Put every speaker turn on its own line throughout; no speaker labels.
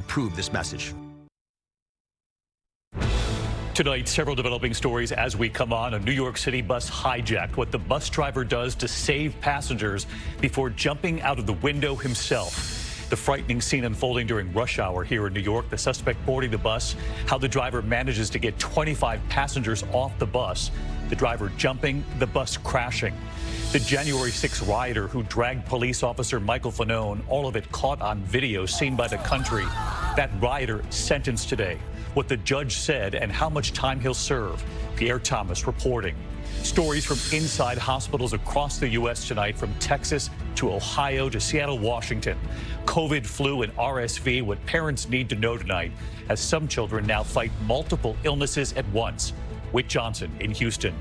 approve this message.
Tonight, several developing stories as we come on. A New York City bus hijacked. What the bus driver does to save passengers before jumping out of the window himself. The frightening scene unfolding during rush hour here in New York. The suspect boarding the bus. How the driver manages to get 25 passengers off the bus. The driver jumping, the bus crashing. The January 6 rioter who dragged police officer Michael Fanone. All of it caught on video seen by the country. That rioter sentenced today. What the judge said and how much time he'll serve. Pierre Thomas reporting. Stories from inside hospitals across the U.S. tonight, from Texas to Ohio to Seattle, Washington. COVID, flu, and RSV, what parents need to know tonight, as some children now fight multiple illnesses at once. Whit Johnson in Houston.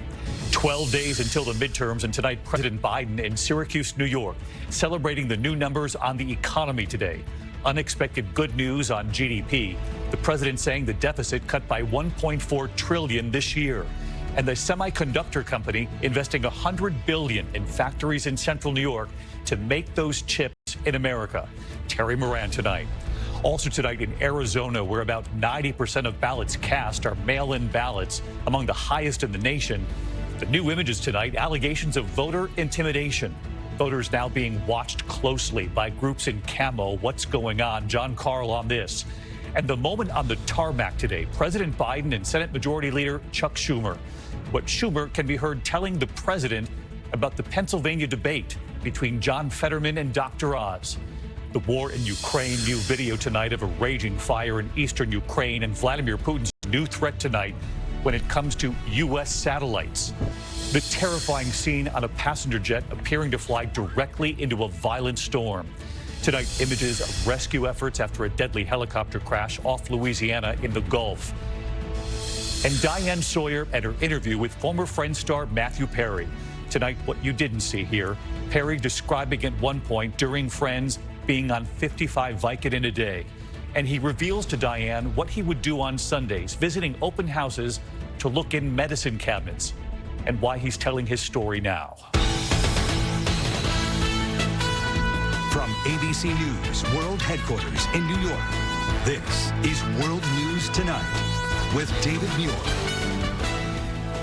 12 days until the midterms, and tonight President Biden in Syracuse, New York, celebrating the new numbers on the economy today. Unexpected good news on GDP. The president saying the deficit cut by $1.4 trillion this year. And the semiconductor company investing $100 billion in factories in central New York to make those chips in America. Terry Moran tonight. Also tonight in Arizona, where about 90% of ballots cast are mail-in ballots, among the highest in the nation. The new images tonight, allegations of voter intimidation. Voters now being watched closely by groups in camo. What's going on? John Carl on this. And the moment on the tarmac today, President Biden and Senate Majority Leader Chuck Schumer. What Schumer can be heard telling the president about the Pennsylvania debate between John Fetterman and Dr. Oz. The war in Ukraine, new video tonight of a raging fire in eastern Ukraine, and Vladimir Putin's new threat tonight when it comes to U.S. satellites. The terrifying scene on a passenger jet appearing to fly directly into a violent storm. Tonight, images of rescue efforts after a deadly helicopter crash off Louisiana in the Gulf. And Diane Sawyer and her interview with former Friends star Matthew Perry. Tonight, what you didn't see here, Perry describing at one point during Friends being on 55 Vicodin a day. And he reveals to Diane what he would do on Sundays, visiting open houses to look in medicine cabinets, and why he's telling his story now.
From ABC News World Headquarters in New York, this is World News Tonight with David Muir.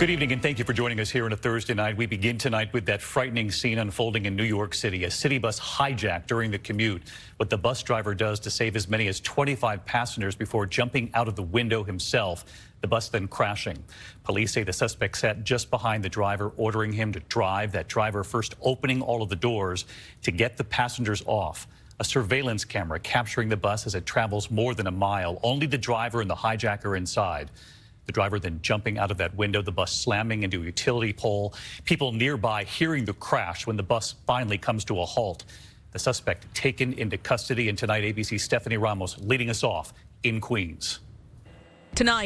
Good evening, and thank you for joining us here on a Thursday night. We begin tonight with that frightening scene unfolding in New York City. A city bus hijacked during the commute. What the bus driver does to save as many as 25 passengers before jumping out of the window himself. The bus then crashing. Police say the suspect sat just behind the driver, ordering him to drive. That driver first opening all of the doors to get the passengers off. A surveillance camera capturing the bus as it travels more than a mile. Only the driver and the hijacker inside. The driver then jumping out of that window, the bus slamming into a utility pole. People nearby hearing the crash when the bus finally comes to a halt. The suspect taken into custody, and tonight ABC's Stephanie Ramos leading us off in Queens.
Tonight.